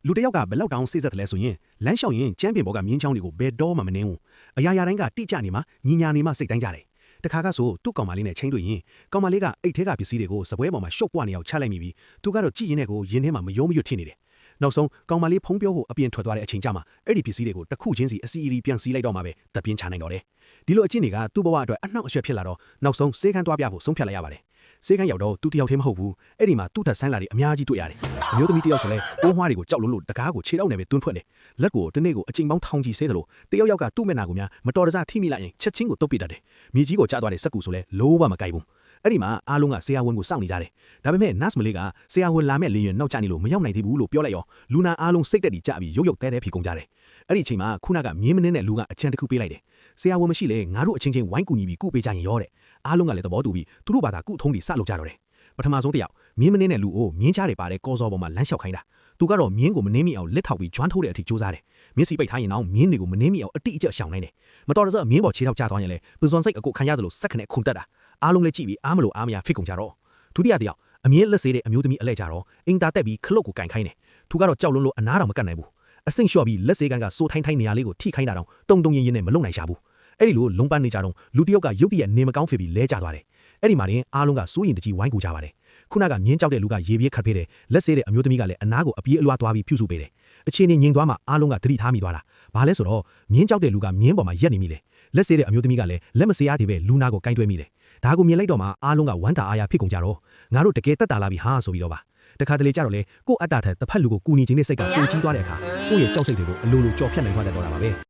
လူတယောက်ကဘယ်လောက်တောင်စိတ်ဆက်တယ်လဲဆိုရင်လမ်းလျှောက်ရင်ကျမ်းပြင်ဘောကမြင်းချောင်းတွေကိုဘယ်တော့မှမနှင်းဘူးအရာရာတိုင်းကတိကျနေမှညီညာနေမှစိတ်တိုင်းကြတယ်တခါကဆိုသူ့ကောင်မလေးနဲ့ချင်းတွေ့ရင်ကောင်မလေးကအိတ်ထဲကပစ္စည်းတွေကိုစပွဲပေါ်မှာရှုပ်ပွားနေအောင်ချလိုက်မိပြီးသူကတော့ကြည်ရင်နဲ့ကိုရင်းထဲမှာမယုံမရွတ်ထင်နေတယ်နောက်ဆုံးကောင်မလေးဖုံးပြောကိုအပြင်ထွက်သွားတဲ့အချိန်ကျမှအဲ့ဒီပစ္စည်းတွေကိုတစ်ခုချင်းစီအစီအရီပြန်စီးလိုက်တော့မှပဲတပြင်းချနိုင်တော့တယ်ဒီလိုအချင်းတွေကသူ့ဘဝအတွက်အနှောက်အယှက်ဖြစ်လာတော့နောက်ဆုံးစေးခန်းသွားပြဖို့ဆုံးဖြတ်လိုက်ရပါတယ်စေးခန်းရောက်တော့သူတယောက်တည်းမဟုတ်ဘူးအဲ့ဒီမှာသူ့ထက်ဆန်းလာတွေအများကြီးတွေ့ရတယ်အမျိုးသမီးတယောက်ဆိုလဲပိုးမွှားတွေကိုကြောက်လို့တကားကိုခြေထောက်နဲ့ပဲတွန်းထွက်တယ်လက်ကိုတနေ့ကိုအချိန်ပေါင်းထောင်ချီဆဲတယ်လို့တယောက်ယောက်ကသူ့မျက်နှာကိုများမတော်တဆထိမိလိုက်ရင်ချက်ချင်းကိုတုတ်ပစ်တတ်တယ်မြေကြီးကိုကျသွားတဲ့စက်ကူဆိုလဲလိုးဝမကိုက်ဘူးအဲ့ဒီမှာအားလုံးကဆရာဝန်ကိုစောင့်နေကြတယ်ဒါပေမဲ့ nurse မလေးကဆရာဝန်လာမဲ့လေရင်နောက်ကျနေလို့မရောက်နိုင်သေးဘူးလို့ပြောလိုက်ရောလူနာအားလုံးစိတ်တက်ပြီးကြပြီးရုပ်ရုပ်တဲတဲဖြီကုန်ကြတယ်အဲ့ဒီအချိန်မှာခုနကမြင်းမနှင်းတဲ့လူကအချမ်းတစ်ခုပေးလိုက်တယ်ဆရာဝန်မရှိလေငါတို့အချင်းချင်းဝိုင်းကူညီပြီးကုပေးကြရင်ရောတဲ့အားလုံးကလည်းသဘောတူပြီးသူတို့ဘာသာကုထုံးပြီးစလုပ်ကြတော့တယ်ပထမဆုံးတစ်ယောက်မြင်းမနှင်းတဲ့လူကိုမြင်းချားတွေပါတဲ့ကောစောပေါ်မှာလမ်းလျှောက်ခိုင်းတာသူကတော့မြင်းကိုမနှင်းမိအောင်လက်ထောက်ပြီးကျွမ်းထိုးတဲ့အထိစူးစမ်းတယ်မြင်းစီပိတ်ထားရင်တော့မြင်းတွေကိုမနှင်းမိအောင်အတိအကျရှောင်နိုင်တယ်မတော်တဆမြင်းပေါ်ခြေထောက်ကျသွားရင်လည်းပဇွန်စိတ်အကုတ်ခံရတယ်လို့စက်ခနဲ့ခုန်တက်တာအားလုံးလည်းကြည့်ပြီးအားမလို့အားမရဖြစ်ကုန်ကြတော့ဒုတိယတစ်ယောက်အမြင့်လက်စေးတဲ့အမျိုးသမီးအလဲကြတော့အင်တာတက်ပြီးခလုတ်ကိုကင်ခိုင်းတယ်သူကတော့ကြောက်လွန်းလို့အနားတော်မကတ်နိုင်ဘူးအစိမ့်လျှော့ပြီးလက်စေးကန်ကစိုးထိုင်းထိုင်းနေရာလေးကိုထိခိုင်းတာတော့တုံတုံရင်ရင်နဲ့မလုံနိုင်ရှာဘူးအဲ့ဒီလိုလုံးပန်းနေကြတော့လူတစ်ယောက်ကရုတ်တရက်နေမကောင်းဖြစ်ပြီးလဲကျသွားတယ်အဲ့ဒီမှာတင်အားလုံးကစိုးရင်တကြီးဝိုင်းကူကြပါတယ်ခုနကမြင်းကြောက်တဲ့လူကရေပြေးခတ်ဖေးတယ်လက်စေးတဲ့အမျိုးသမီးကလည်းအနားကိုအပြေးအလွှားသွားပြီးဖြူစုပေးတယ်အခြေအနေငြိမ်သွားမှအားလုံးကသတိထားမိသွားတာဘာလဲဆိုတော့မြင်းကြောက်တဲ့လူကမြင်းပေါ်မှာရက်နေမိတယ်လက်စေးတဲ့အမျိုးသမီးကလည်းလက်မစေးရသေးပဲလူနာကိုကင်တွဲမိတယ်ဒါကိုမြင်လိုက်တော့မှအားလုံးကဝမ်းတာအားရဖြစ်ကုန်ကြတော့ငါတို့တကယ်တက်တာလာပြီဟာဆိုပြီးတော့ပါတခါတလေကြတော့လေကို့အတ္တထက်တစ်ဖက်လူကိုကူညီခြင်းနဲ့စိတ်ကပူကြီးသွားတဲ့အခါကိုယ့်ရဲ့ကြောက်စိတ်တွေကိုအလိုလိုကြော်ဖြတ်နိုင်သွားတတ်တော့တာပါပဲ